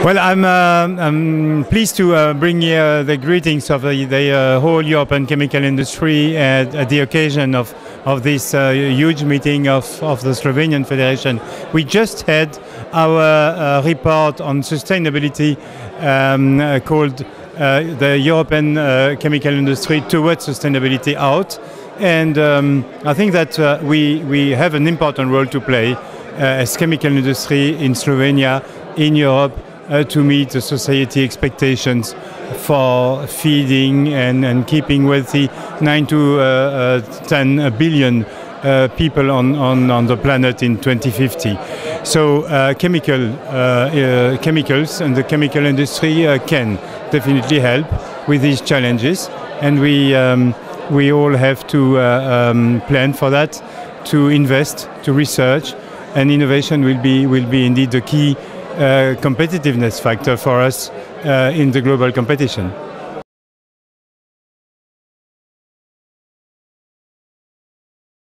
Well, I'm pleased to bring here the greetings of the whole European chemical industry at the occasion of this huge meeting of the Slovenian Federation. We just had our report on sustainability called the European chemical industry towards sustainability out. And I think that we have an important role to play as chemical industry in Slovenia, in Europe, to meet the society expectations for feeding and keeping wealthy 9 to 10 billion people on the planet in 2050. So chemicals and the chemical industry can definitely help with these challenges, and we all have to plan for that, to invest, to research, and innovation will be indeed the key competitiveness factor for us in the global competition.